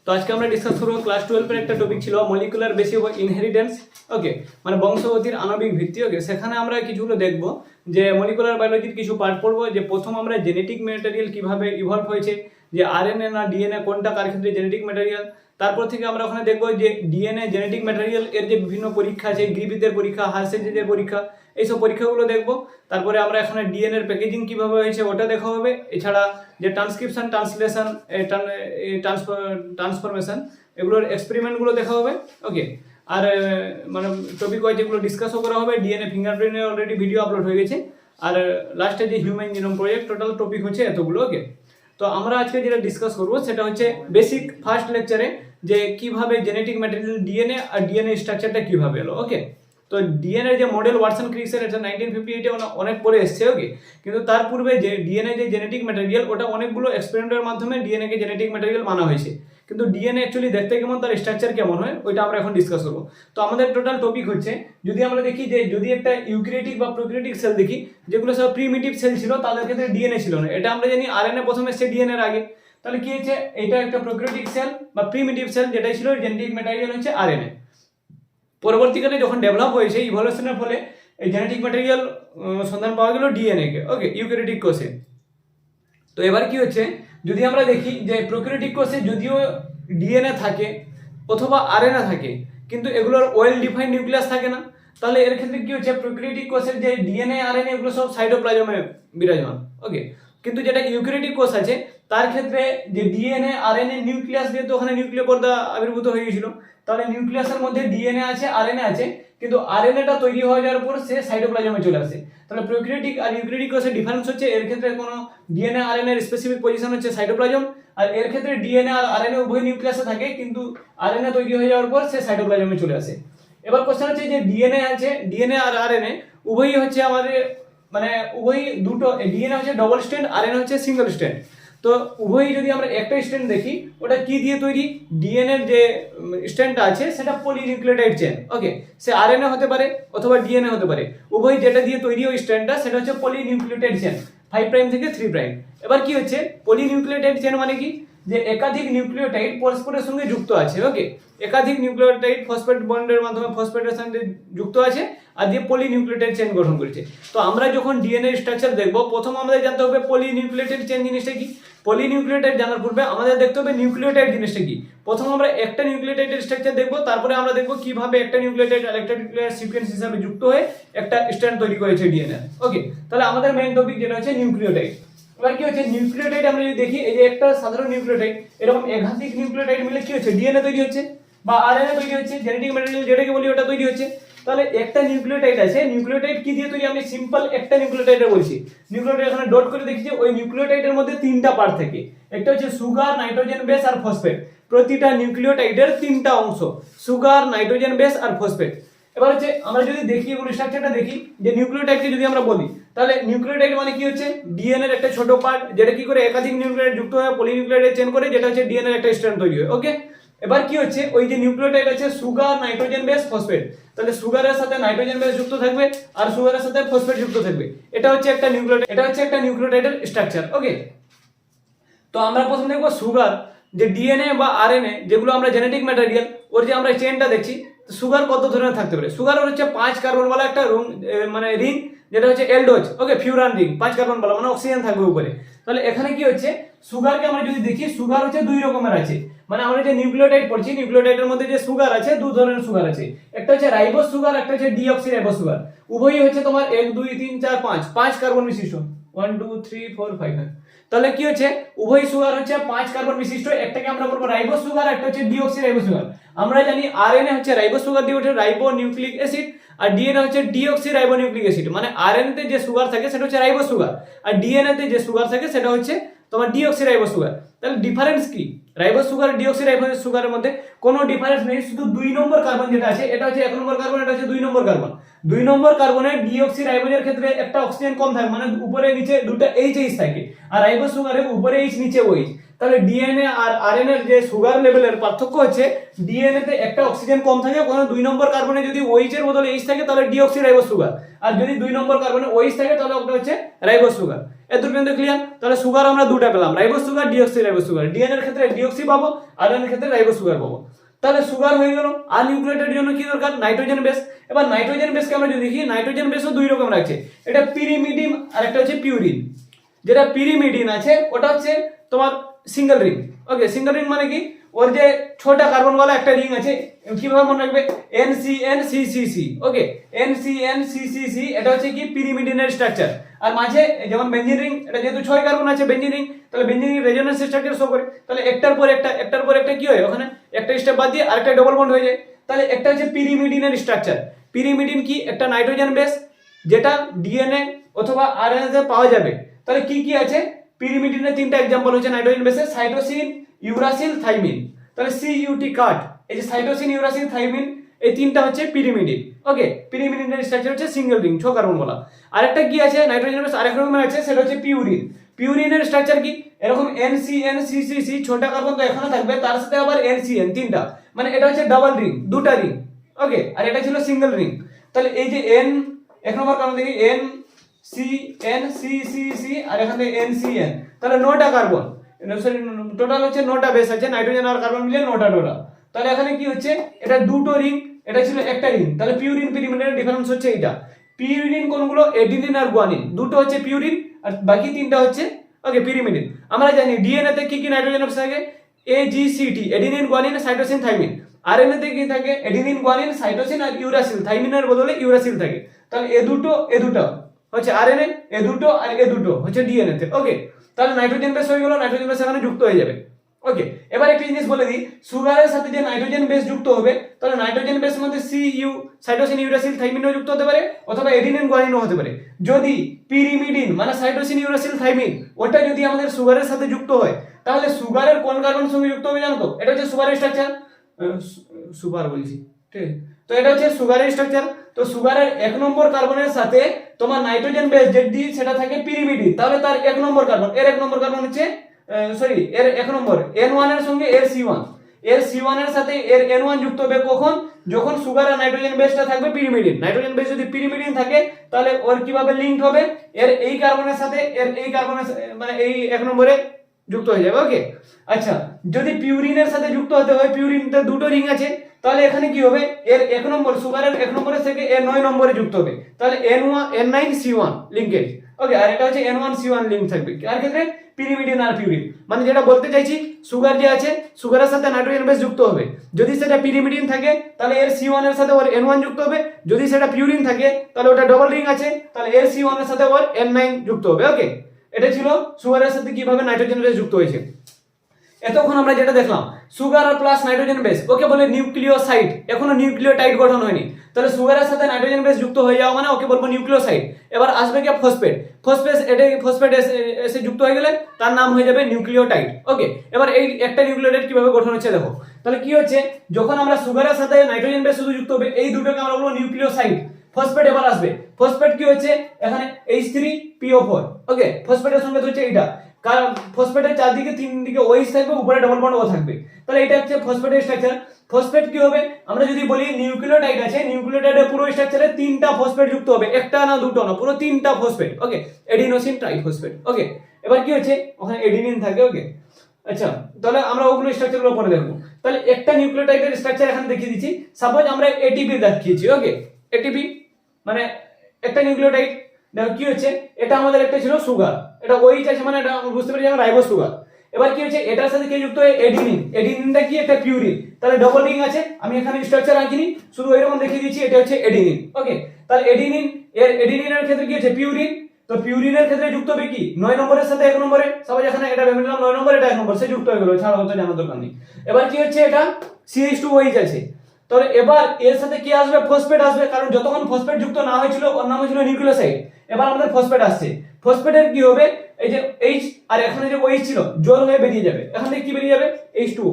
তো আজকে আমরা ডিসকাস করবো ক্লাস 12 এর একটা টপিক ছিল মলিকুলার বেসিস অফ ইনহেরিটেন্স। ওকে, মানে বংশগতির আণবিক ভিত্তি। ওকে, সেখানে আমরা কিছুগুলো দেখব যে মলিকুলার বায়োলজির কিছু পার্ট পড়বো। যে প্রথম আমরা জেনেটিক ম্যাটেরিয়াল কিভাবে ইভলভ হয়েছে, যে আরএনএ না ডিএনএ কোনটা কার ক্ষেত্রে জেনেটিক ম্যাটেরিয়াল। তারপর থেকে আমরা ওখানে দেখবো যে ডিএনএ জেনেটিক ম্যাটেরিয়াল এর যে বিভিন্ন পরীক্ষা আছে, গ্রিফিথের পরীক্ষা, হার্শেজের পরীক্ষা, এইসব পরীক্ষাগুলো দেখবো। তারপরে আমরা এখানে ডিএনএর প্যাকেজিং কিভাবে হয়েছে ওটা দেখা হবে। এছাড়া যে ট্রান্সক্রিপশন, ট্রান্সলেশন, ট্রান্সফরমেশন, এগুলোর এক্সপেরিমেন্টগুলো দেখা হবে। ওকে, আর মানে টপিক ওয়াইজ এগুলো ডিসকাসও করা হবে। ডিএনএ ফিঙ্গারপ্রিন্টের অলরেডি ভিডিও আপলোড হয়ে গেছে। আর লাস্টে যে human genome project, total topic হচ্ছে এতগুলো। ওকে, তো আমরা আজকে যেটা ডিসকাস করবো সেটা হচ্ছে বেসিক ফার্স্ট লেকচারে যে কিভাবে জেনেটিক ম্যাটেরিয়াল ডিএনএ আর ডিএনএ স্ট্রাকচারটা কিভাবে এলো। ওকে, তো ডিএনএ যে মডেল ওয়াটসন ক্রিক্সের এটা 1958-এ অনেক পরে এসছে। ওকে, কিন্তু তার পূর্বে যে ডিএনএ যে জেনেটিক ম্যাটেরিয়াল ওটা অনেকগুলো এক্সপেরিমেন্টের মাধ্যমে ডিএনএ কে জেনেটিক ম্যাটেরিয়াল মানা হয়েছে। কিন্তু ডিএনএ অ্যাকচুয়ালি দেখতে কেমন, তার স্ট্রাকচার কেমন হয়, ওইটা আমরা এখন ডিসকাস করবো। তো আমাদের টোটাল টপিক হচ্ছে, যদি আমরা দেখি যে যদি একটা ইউক্যারিওটিক বা প্রোক্যারিওটিক সেল দেখি, যেগুলো সব প্রিমিটিভ সেল ছিল তাদের ক্ষেত্রে ডিএনএ ছিল না। এটা আমরা জানি আরএনএ প্রথমে এসছে ডিএনএ এর আগে। তাহলে কি হচ্ছে, এটা একটা প্রোক্যারিওটিক সেল বা প্রিমিটিভ সেল, যেটাই ছিল জেনেটিক ম্যাটেরিয়াল হচ্ছে আরএনএ। পরবর্তীকালে যখন ডেভেলপ হয়েছে ইভলিউশনের ফলে এই জেনেটিক ম্যাটেরিয়াল সন্ধান পাওয়া গেল ডিএনএ কে। ওকে, ইউক্যারিওটিক কোষে। তো এবার কি হচ্ছে, যদি আমরা দেখি যে প্রোক্যারিওটিক কোষে যদিও ডিএনএ থাকে অথবা আরএনএ থাকে, কিন্তু এগুলোর ওয়েল ডিফাইন্ড নিউক্লিয়াস থাকে না। তাহলে এর ক্ষেত্রে কি হচ্ছে, প্রোক্যারিওটিক কোষের যে ডিএনএ আরএনএ এগুলো সব সাইটোপ্লাজমে বিরাজমান। ওকে, কিন্তু যেটা ইউক্যারিওটিক কোষ আছে তার ক্ষেত্রে যে ডিএনএ আরএনএ নিউক্লিয়াস দিয়ে, তো ওখানে নিউক্লিয় পর্দা আবির্ভূত হয়ে গেছিল। তাহলে নিউক্লিয়াসের মধ্যে ডিএনএ আছে, আরএনএ আছে, কিন্তু আরএনএটা তৈরি হয়ে যাওয়ার পর সে সাইটোপ্লাজমে চলে আসে। তাহলে প্রোক্যারিওটিক আর ইউক্যারিওটিক কোষের ডিফারেন্স হচ্ছে, এর ক্ষেত্রে কোনো ডিএনএ আরএনএ এর স্পেসিফিক পজিশন হচ্ছে সাইটোপ্লাজম, আর এর ক্ষেত্রে ডিএনএ আর আরএনএ উভয় নিউক্লিয়াসে থাকে, কিন্তু আরএনএ তৈরি হয়ে যাওয়ার পর সে সাইটোপ্লাজমে চলে আসে। এবার কোশ্চেন হচ্ছে যে ডিএনএ আছে, ডিএনএ আর আরএনএ উভয়ই হচ্ছে আমাদের মানে উভয়ই দুটো, ডিএনএ হচ্ছে ডবল স্ট্র্যান্ড, আরএনএ হচ্ছে সিঙ্গেল স্ট্র্যান্ড। তো উভয়ই যদি আমরা একটা স্ট্র্যান্ড দেখি, ওটা কি দিয়ে তৈরি, ডিএনএ এর যে স্ট্র্যান্ডটা আছে সেটা পলিনিউক্লিওটাইড চেন। ওকে, সে আরএনএ হতে পারে অথবা ডিএনএ হতে পারে, উভয় যেটা দিয়ে তৈরি ওই স্ট্র্যান্ডটা সেটা হচ্ছে পলিনিউক্লিওটাইড চেন, 5 প্রাইম থেকে 3 প্রাইম। এবার কি হচ্ছে, পলিনিউক্লিওটাইড চেন মানে কি, যে একাধিক নিউক্লিওটাইড পরস্পরের সঙ্গে যুক্ত আছে। ওকে, একাধিক নিউক্লিওটাইড ফসফেট বন্ডের মাধ্যমে ফসফেটের সঙ্গে যুক্ত আছে আর দিয়ে পলিনিউক্লিওটাইড চেন গঠন করেছে। তো আমরা যখন ডিএনএ স্ট্রাকচার দেখব, প্রথম আমাদের জানতে হবে পলিনিউক্লিওটাইড চেন জিনিসটা কি। পলিনিউক্লিওটাইড জানার পূর্বে আমাদের দেখতে হবে নিউক্লিওটাইড জিনিসটা কি। প্রথম আমরা একটা নিউক্লিওটাইডের স্ট্রাকচার দেখব, তারপরে আমরা দেখব কিভাবে একটা নিউক্লিওটাইড আরেকটা নিউক্লিওটাইড সিকোয়েন্স হিসেবে যুক্ত হয়ে একটা স্ট্র্যান্ড তৈরি করেছে ডিএনএ। ওকে, তাহলে আমাদের মেইন টপিক যেটা হচ্ছে নিউক্লিওটাইড। এবার কি হচ্ছে, নিউক্লিওটাইড আমরা যদি দেখি, এই যে একটা সাধারণ নিউক্লিওটাইড, এরকম একাধিক নিউক্লিওটাইড মিলে কি হচ্ছে, ডিএনএ তৈরি হচ্ছে বা আরএনএ তৈরি হচ্ছে, জেনেটিক ম্যাটেরিয়াল যেটাকে বলি ওটা তৈরি হচ্ছে। তাহলে একটা নিউক্লিওটাইড আছে, নিউক্লিওটাইড কি দিয়ে তৈরি, আমি সিম্পল একটা নিউক্লিওটাইডের বলছি। নিউক্লিওটাইড এখানে ডট করে দেখি যে ওই নিউক্লিওটাইডের মধ্যে তিনটা পার্ট থাকে, একটা হচ্ছে সুগার, নাইট্রোজেন বেস আর ফসফেট। প্রতিটা নিউক্লিওটাইডের তিনটা অংশ, সুগার, নাইট্রোজেন বেস আর ফসফেট। এবার হচ্ছে আমরা যদি দেখি এগুলো স্ট্রাকচারটা দেখি, যে নিউক্লিওটাইডকে যদি আমরা বলি, তাহলে নিউক্লিওটাইড মানে কি হচ্ছে, ডিএনএ এর একটা ছোট পার্ট, যেটা কি করে একাধিক নিউক্লিওটাইড যুক্ত হয়ে পলিনিউক্লিওটাইড চেন করে, যেটা হচ্ছে ডিএনএ এর একটা স্ট্র্যান্ড তৈরি হয়। ওকে, এবার কি হচ্ছে, ওই যে নিউক্লিওটাইড আছে সুগার, নাইট্রোজেন বেস, ফসফেট, তাহলে সুগারের সাথে নাইট্রোজেন বেস যুক্ত থাকবে আর সুগারের সাথে ফসফেট যুক্ত থাকবে। এটা হচ্ছে একটা নিউক্লিওটাইড, এটা হচ্ছে একটা নিউক্লিওটাইডের স্ট্রাকচার। ওকে, তো আমরা প্রথম দেখব সুগার, যে ডিএনএ বা আরএনএ যেগুলো আমরা জেনেটিক ম্যাটেরিয়াল, ওর যে আমরা চেনটা দেখছি, সুগার কত ধরনের থাকতে পারে। সুগার হচ্ছে 5 কার্বনওয়ালা একটা মানে রিং, যেটা হচ্ছে এলডোজ। ওকে, ফিউরান রিং, 5 কার্বনওয়ালা, মানে অক্সিজেন থাকবে উপরে। তাহলে এখানে কি হচ্ছে, সুগারকে আমরা যদি দেখি, সুগার হচ্ছে দুই রকমের আছে। মানে আমরা যে নিউক্লিওটাইড পড়ছি, নিউক্লিওটাইডের মধ্যে যে সুগার আছে, দু ধরনের সুগার আছে, একটা হচ্ছে রাইবোজ সুগার, একটা হচ্ছে ডিঅক্সিরাইবোজ সুগার। উভয়ই হচ্ছে তোমার 1 2 3 4 5 কার্বন বিশিষ্ট, 1 2 3 4 5। তাহলে কি হচ্ছে, উভয় সুগার হচ্ছে 5 কার্বন বিশিষ্ট, একটাকে আমরা বলবো রাইবোজ সুগার, একটা হচ্ছে ডিঅক্সিরাইবোজ সুগার। আমরা জানি আরএনএ হচ্ছে রাইবোজ সুগার দিয়ে ওঠে রাইবো নিউক্লিক অ্যাসিড, আর ডিএনএ হচ্ছে ডিঅক্সিরাইবো নিউক্লিক অ্যাসিড। মানে আরএনএ তে যে সুগার থাকে সেটা হচ্ছে রাইবোজ সুগার, আর ডিএনএ তে যে সুগার থাকে সেটা হচ্ছে তোমার ডিঅক্সিরাইবোজ সুগার। তাহলে ডিফারেন্স কি, রাইবোজ সুগার ডিঅক্সিরাইবোজ সুগারের মধ্যে কোনো ডিফারেন্স নেই, শুধু 2 নম্বর কার্বন যেটা আছে, এটা হচ্ছে 1 নম্বর কার্বন, এটা হচ্ছে 2 নম্বর কার্বন। 2 নম্বর কার্বনের ডিঅক্সিরাইবোজের ক্ষেত্রে একটা অক্সিজেন কম থাকে, মানে উপরে নিচে দুটো এইচ থাকে, আর রাইবোজ সুগারে উপরে এইচ নিচে ওইচ। তাহলে ডিএনএ আর আরএনএ এর যে সুগার লেভেলের পার্থক্য হচ্ছে, ডিএনএ তে একটা অক্সিজেন কম থাকে, কোনো 2 নম্বর কার্বনে যদি ওইচ এর বদলে এইচ থাকে তাহলে ডিঅক্সিরাইবোজ সুগার, আর যদি 2 নম্বর কার্বনে ওইচ থাকে তাহলে ওটা হচ্ছে রাইবোজ সুগার। এত পর্যন্ত ক্লিয়ার। তাহলে সুগার আমরা দুটো পেলাম, ribose sugar, deoxy ribose sugar. DNA এর ক্ষেত্রে ডিঅক্সি পাবো, আরএনএ এর ক্ষেত্রে রাইবোজ সুগার পাবো। তাহলে সুগার হয়ে গেল। আর নিউক্লিওটাইডের জন্য কি দরকার? Nitrogen base. এবার নাইট্রোজেন বেসকে আমরা যদি দেখি, নাইট্রোজেন বেসও দুই রকম রাখছে, এটা পিরিমিডিন আর একটা হচ্ছে পিউরিন। যেটা পিরিমিডিন আছে ওটা হচ্ছে তোমার সিঙ্গেল রিং। ওকে, সিঙ্গেল রিং মানে কি, ওর যে ছোটা কার্বন वाला একটা রিং আছে, কিভাবে মনে রাখবে? NCNCCC। ওকে, NCNCCC এটা হচ্ছে কি পিরিমিডিনের স্ট্রাকচার। আর মাঝে যেমন বেঞ্জিন রিং, এটা যেহেতু 6 কার্বন আছে বেঞ্জিন রিং, তাহলে benzene ring resonance structure show করে। তাহলে একটার পর একটা কি হয়, ওখানে একটা স্টেপ বাদ দিয়ে আরেকটা ডবল বন্ড হয়ে যায়। তাহলে একটা হচ্ছে পিরিমিডিনের স্ট্রাকচার। পিরিমিডিন কি? একটা নাইট্রোজেন বেস যেটা ডিএনএ অথবা আরএনএ তে পাওয়া যাবে। তাহলে কি কি আছে? পিরিমিডিনের তিনটা एग्जांपल হচ্ছে নাইট্রোজেন বেসে, সাইটোসিন, ইউরাসিল, থাইমিন। তাহলে সিইউটি কাট, এই যে সাইটোসিন, ইউরাসিল, থাইমিন, এই তিনটা হচ্ছে পিরিমিডিন। ওকে, পিরিমিডিনের স্ট্রাকচার হচ্ছে সিঙ্গেল রিং 6 কার্বন वाला। আরেকটা কি আছে নাইট্রোজেন বেস, আরেক রকমের আছে, সেটা হচ্ছে পিউরিন। পিউরিনের স্ট্রাকচার কি? এরকম NCNCCC, ছোটা কার্বন তো এখানে থাকবে, তার সাথে আবার NCN, তিনটা, মানে এটা হচ্ছে ডাবল রিং, দুটা রিং। ওকে, আর এটা ছিল সিঙ্গেল রিং। তাহলে এই যে N, এক নম্বর কার্বন দেখি NCNCCC, আর এখানে NCN, তাহলে 9টা কার্বন, টোটাল হচ্ছে 9টা বেস আছে, নাইট্রোজেন আর কার্বন মিলে 9টা টোটাল। তাহলে এখানে কি হচ্ছে, এটা দুটো রিং, এটা ছিল একটা রিং। তাহলে পিউরিন পিরিমিডিনের ডিফারেন্স হচ্ছে এইটা। পিউরিন কোনগুলো? এডিনিন আর গুয়ানিন, দুটো হচ্ছে পিউরিন আর বাকি তিনটা হচ্ছে ওকে পিরিমিডিন। আমরা জানি ডিএনএ তে কি কি নাইট্রোজেন বেস থাকে? AGCT, adenine, guanine, cytosine, thymine. RNA তে কি থাকে? এডিনিন, গুয়ানিন, সাইটোসিন আর ইউরাসিল, থাইমিনের বদলে ইউরাসিল থাকে। তাহলে এ দুটো হচ্ছে আরএনএ, এ দুটো আর এ দুটো হচ্ছে ডিএনএ তে। ওকে, তাহলে নাইট্রোজেন বেস হয়ে গেল, নাইট্রোজেন বেস এখানে যুক্ত হয়ে যাবে। ওকে, এবার একটা জিনিস বলে দিই, সুগারের সাথে যে নাইট্রোজেন বেস যুক্ত হবে, তাহলে নাইট্রোজেন বেস মধ্যে CU, সাইটোসিন, ইউরাসিল, থাইমিনও যুক্ত হতে পারে, অথবা এডিনিন, গুয়ানিনও হতে পারে। যদি পিরিমিডিন মানে সাইটোসিন, ইউরাসিল, থাইমিন ওটা যদি আমাদের সুগারের সাথে যুক্ত হয়, তাহলে সুগারের কোন কার্বনের সঙ্গে যুক্ত হবে জানো তো? এটা হচ্ছে সুগারের স্ট্রাকচার, সুগার বলছি, ঠিক আছে? তো এটা হচ্ছে সুগারের স্ট্রাকচার। তো সুগারের 1 নম্বর কার্বনের সাথে তোমার নাইট্রোজেন বেস যেটি সেটা থাকে পিরিমিডিন, তাহলে তার 1 নম্বর কার্বন, এর 1 নম্বর কার্বন হচ্ছে এর 1 নম্বর N1 এর সঙ্গে এর C1, এর C1 এর সাথে এর N1 যুক্ত হবে কখন? যখন সুগার আর নাইট্রোজেন বেসটা থাকবে পিরিমিডিন। নাইট্রোজেন বেস যদি পিরিমিডিন থাকে, তাহলে ওর কিভাবে লিংকড হবে? এর এই কার্বনের সাথে এর এই কার্বনের, মানে এই 1 নম্বরে যুক্ত হয়ে যাবে। ওকে, আচ্ছা, যদি পিউরিনের সাথে যুক্ত হতে হয়, পিউরিনতে দুটো রিং আছে, তাহলে এখানে কি হবে? এর 1 নম্বর, সুগারের 1 নম্বরের থেকে এর 9 নম্বরে যুক্ত হবে, তাহলে N9C1 লিংকেজ। ওকে, আর এটা হচ্ছে N1C1 লিংক থাকবে। আর ক্ষেত্রে পিরিমিডিন আর পিউরিন, মানে যেটা বলতে চাইছি, সুগার যে আছে, সুগারের সাথে নাইট্রোজেন বেস যুক্ত হবে। যদি সেটা পিরিমিডিন থাকে, তাহলে এর C1 এর সাথে ওর N1 যুক্ত হবে। যদি সেটা পিউরিন থাকে, তাহলে ওটা ডবল রিং আছে, তাহলে এর C1 এর সাথে ওর N9 যুক্ত হবে। ওকে, এটা ছিল সুগারের সাথে কিভাবে নাইট্রোজেন বেস যুক্ত হয়েছে। এতক্ষণ আমরা যেটা দেখলাম, সুগার আর প্লাস নাইট্রোজেন বেস, ওকে বলে নিউক্লিওসাইড। এখনো নিউক্লিওটাইড গঠন হয়নি, তাহলে সুগারের সাথে নাইট্রোজেন বেস যুক্ত হয়ে যাওয়া মানে ওকে বলবো নিউক্লিওসাইড। এবার আসবে কি ফসফেট, ফসফেট এসে যুক্ত হয়ে গেলে তার নাম হয়ে যাবে নিউক্লিওটাইড। ওকে, এবার এই একটা নিউক্লিওটাইড কিভাবে গঠন হচ্ছে দেখো। তাহলে কি হচ্ছে, যখন আমরা সুগারের সাথে নাইট্রোজেন বেস শুধু যুক্ত হবে, এই দুটোকে আমরা বলবো নিউক্লিওসাইড। ফসফেট এবার আসবে, ফসফেট কি হচ্ছে, এখানে H3PO4। ওকে, ফসফেটের সঙ্গে হচ্ছে এইটা, কারণ ফসফেটের চারদিকে 3 দিকে OH থাকবে, উপরে ডবল বন্ড ও থাকবে। তাহলে এটা হচ্ছে ফসফেটের স্ট্রাকচার। ফসফেট কি হবে, আমরা যদি বলি নিউক্লিওটাইড আছে, নিউক্লিওটাইডের পুরো স্ট্রাকচারে 3টা ফসফেট যুক্ত হবে, একটা না দুটো না, পুরো 3টা ফসফেট। ওকে, এডিনোসিন ট্রাইফসফেট। ওকে, এবার কি হচ্ছে, ওখানে এডিনিন থাকে। ওকে, আচ্ছা, তাহলে আমরা ওগুলো স্ট্রাকচারগুলো পরে দেখবো। তাহলে একটা নিউক্লিওটাইডের স্ট্রাকচার এখানে দেখিয়ে দিচ্ছি। সাপোজ আমরা ATP দেখিয়েছি। ওকে, ATP মানে একটা নিউক্লিওটাইড। দেখো কি হচ্ছে, এটা আমাদের একটা ছিল সুগার, এটা OH আছে, মানে এটা বুঝতে পারি আমরা রাইবোজ সুগার। এবার কি হচ্ছে, এটার সাথে কে যুক্ত হয়? এডিনিন। এডিনিনটা কি? একটা পিউরিন। তাহলে ডবল রিং আছে, আমি এখানে স্ট্রাকচার আঁকিনি, শুধু এরকম দেখিয়ে দিচ্ছি, এটা হচ্ছে এডিনিন। ওকে, তাহলে এডিনিনের ক্ষেত্রে কি হচ্ছে? পিউরিন। তো পিউরিনের ক্ষেত্রে যুক্ত হবে কি? 9 নম্বরের সাথে 1 নম্বরে। সবাই এখানে এটা ভেবে নিলাম 9 নম্বর, এটা 1 নম্বর, সে যুক্ত হয়ে গেল, ছাড়া হতো জানার দরকার নেই। এবার কি হচ্ছে, এটা CH2OH আছে। তাহলে এবার এর সাথে কি আসবে? ফসফেট আসবে, কারণ যতক্ষণ ফসফেট যুক্ত না হয়েছিল ওর নাম হয়েছিল নিউক্লিওসাইড। এবার আমাদের ফসফেট আসছে, ফসফেটের কি হবে? এই যে H আর এখানে যে OH ছিল, জোর হয়ে বেরিয়ে যাবে। এখান থেকে কি বেরিয়ে যাবে? H2O।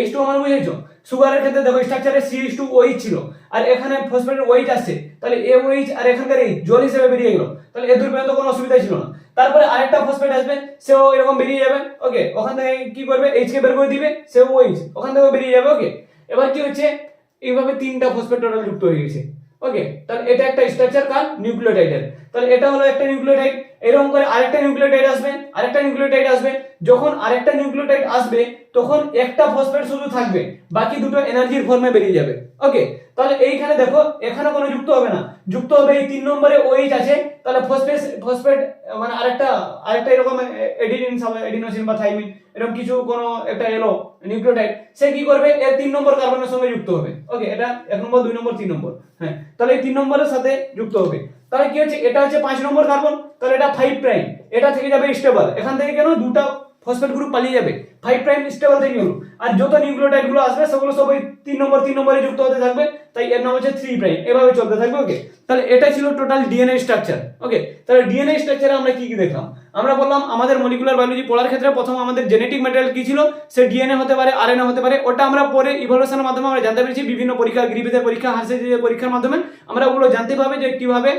H2O মানে বুঝেছো? সুগারের ক্ষেত্রে দেখো স্ট্রাকচারে CH2OH ছিল, আর এখানে ফসফেটের OH আসছে, তাহলে AOH আর এখানকার H জোর হিসেবে বেরিয়ে গেল। তাহলে এর দূর পর্যন্ত কোনো অসুবিধা ছিল না। তারপরে আরেকটা ফসফেট আসবে, সেও এরকম বেরিয়ে যাবে। ওকে, ওখান থেকে কি করবে? H কে বের করে দিবে, সেও OH ওখান থেকে বেরিয়ে যাবে। ওকে, এবার কি হচ্ছে, এইভাবে 3টা ফসফেট টোটাল যুক্ত হয়ে গেছে। ওকে, তাহলে এটা একটা স্ট্রাকচার কার? নিউক্লিওটাইডের। তাহলে এটা হলো একটা নিউক্লিওটাইড। এরকম করে আরেকটা নিউক্লিওটাইড আসবে, আরেকটা নিউক্লিওটাইড আসবে। যখন আরেকটা নিউক্লিওটাইড আসবে তখন একটা ফসফেট শুধু থাকবে, বাকি দুটো এনার্জির ফর্মে বেরিয়ে যাবে। ওকে, তাহলে এইখানে দেখো এখানে কোনো যুক্ত হবে না, যুক্ত হবে এই 3 নম্বরে OH আছে। তাহলে ফসফেট ফসফেট মানে আরেকটা এরকম এডিনোসিন বা থাইমিন এরকম কিছু কোনো একটা এলো নিউক্লিওটাইড, সে কি করবে এর 3 নম্বর কার্বনের সঙ্গে যুক্ত হবে। ওকে, এটা 1 নম্বর 2 নম্বর 3 নম্বর, হ্যাঁ, তাহলে এই 3 নম্বরের সাথে যুক্ত হবে। তাহলে কি হচ্ছে, এটা হচ্ছে 5 নম্বর কার্বন, তাহলে এটা 5 প্রাইম, এটা থেকে যাবে স্টেবল। এখান থেকে কেন দুটো ফসফেট গ্রুপ পালিয়ে যাবে, 5 প্রাইম স্টেবল থেকে হলো। আর যত নিউক্লিওটাইড গুলো আসবে সেগুলো সব ওই 3 নম্বরে যুক্ত হতে থাকবে, তাই এর নাম হচ্ছে 3 প্রাইম, এভাবে চলতে থাকবে। ওকে, তাহলে এটা ছিল টোটাল ডিএনএ স্ট্রাকচার। ওকে, তাহলে ডিএনএ স্ট্রাকচারে আমরা কি কি দেখলাম, আমরা বললাম আমাদের মলিকুলার বায়োলজি পড়ার ক্ষেত্রে প্রথম আমাদের জেনেটিক ম্যাটেরিয়াল কি ছিল, সে ডিএনএ হতে পারে, আরএনএ হতে পারে। ওটা আমরা পরে ইভলিউশনের মাধ্যমে আমরা জানতে পেরেছি, বিভিন্ন পরীক্ষা, গ্রিফিথের পরীক্ষা, হার্শেজের পরীক্ষার মাধ্যমে আমরা ওগুলো জানতে পারবে যে কিভাবে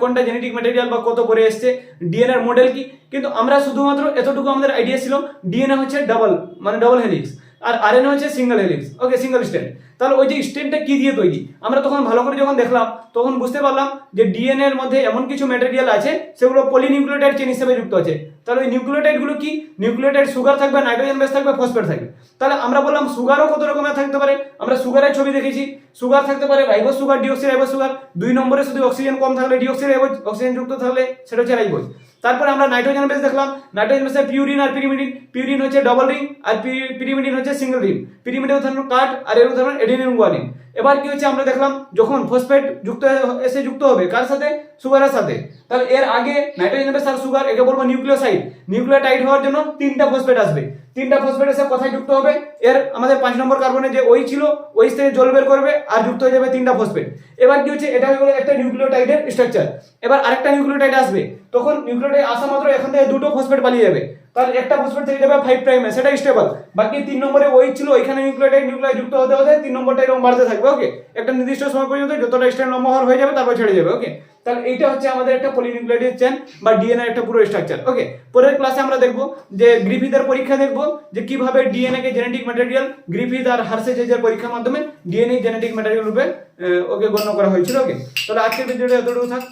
কোনটা জেনেটিক ম্যাটেরিয়াল বা কত পরে এসছে, ডিএনএ এর মডেল কি। কিন্তু আমরা শুধুমাত্র এতটুকু আমাদের আইডিয়া ছিল, ডিএনএ হচ্ছে ডাবল হেলিক্স, আর আরএনএ হচ্ছে সিঙ্গেল হেলিক্স। ওকে, সিঙ্গেল স্ট্র্যান্ড। তাহলে ওই যে স্ট্র্যান্ডটা কি দিয়ে তৈরি, আমরা তখন ভালো করে যখন দেখলাম তখন বুঝতে পারলাম যে ডিএনএ এর মধ্যে এমন কিছু ম্যাটেরিয়াল আছে সেগুলো পলিনিউক্লিওটাইড চেইন হিসেবে যুক্ত আছে। তাহলে ওই নিউক্লিওটাইড গুলো কি, নিউক্লিওটাইড সুগার থাকবে, নাইট্রোজেন বেস থাকবে, ফসফেট থাকবে। তাহলে আমরা বললাম সুগারও কত রকমের থাকতে পারে, আমরা সুগারের ছবি দেখেছি। সুগার থাকতে পারে ribose sugar, deoxy ribose sugar. 2 নম্বরে শুধু অক্সিজেন কম থাকলে ডিঅক্সি রাইবোজ, অক্সিজেন যুক্ত থাকলে সেটা হচ্ছে রাইবোজ। তারপরে আমরা নাইট্রোজেন বেস দেখলাম, নাইট্রোজেন বেসে পিউরিন আর পিরিমিডিন। পিউরিন হচ্ছে ডাবল রিং আর পিরিমিডিন হচ্ছে সিঙ্গেল রিং। পিরিমিডিন উদাহরণ কার্ড আর এর উদাহরণ এডিনিন গুয়ানিন। এবার কি হচ্ছে, আমরা দেখলাম যখন ফসফেট যুক্ত হবে কার সাথে, সুগারের সাথে। তাহলে এর আগে নাইট্রোজেন বেস আর সুগার, একে বলবো নিউক্লিওসাইড। নিউক্লিওটাইড হওয়ার জন্য 3টা ফসফেট আসবে। 3টা ফসফেট এসে কোথায় যুক্ত হবে, এর আমাদের 5 নম্বর কার্বনে যে ওই ছিল ওই থেকে জল বের করবে আর যুক্ত হয়ে যাবে 3টা ফসফেট। এবার কি হচ্ছে, এটা হয়ে গেল একটা নিউক্লিওটাইডের স্ট্রাকচার। এবার আরেকটা নিউক্লিওটাইড আসবে, তখন নিউক্লিওটাইড আসা মাত্র এখান থেকে দুটো ফসফেট পালিয়ে যাবে। তাহলে একটা ফসফেট থেকে যাবে 5 প্রাইমে, সেটা স্টেবল। বাকি 3 নম্বরে ওই ছিল, ওইখানে নিউক্লিওটাইড যুক্ত হতে হতে 3 নম্বরটা এরকম বাড়তে থাকবে। ওকে, একটা নির্দিষ্ট সময় পর্যন্ত যতটা স্ট্র্যান্ড লম্বা হয়ে যাবে তারপর ছেড়ে যাবে। ওকে, তাহলে এইটা হচ্ছে আমাদের একটা পলিনিউক্লিওটাইড চেইন বা ডিএনএ একটা পুরো স্ট্রাকচার। ওকে, পরের ক্লাসে আমরা দেখব যে গ্রিফিথের পরীক্ষা দেখব যে কিভাবে ডিএনএ কে জেনেটিক ম্যাটেরিয়াল গ্রিফিথ আর হার্শেজের পরীক্ষার মাধ্যমে ডিএনএ জেনেটিক ম্যাটেরিয়াল রূপে ওকে গণ্য করা হয়েছিল। ওকে, তাহলে আজকের ভিডিওটা এতটুকু থাক।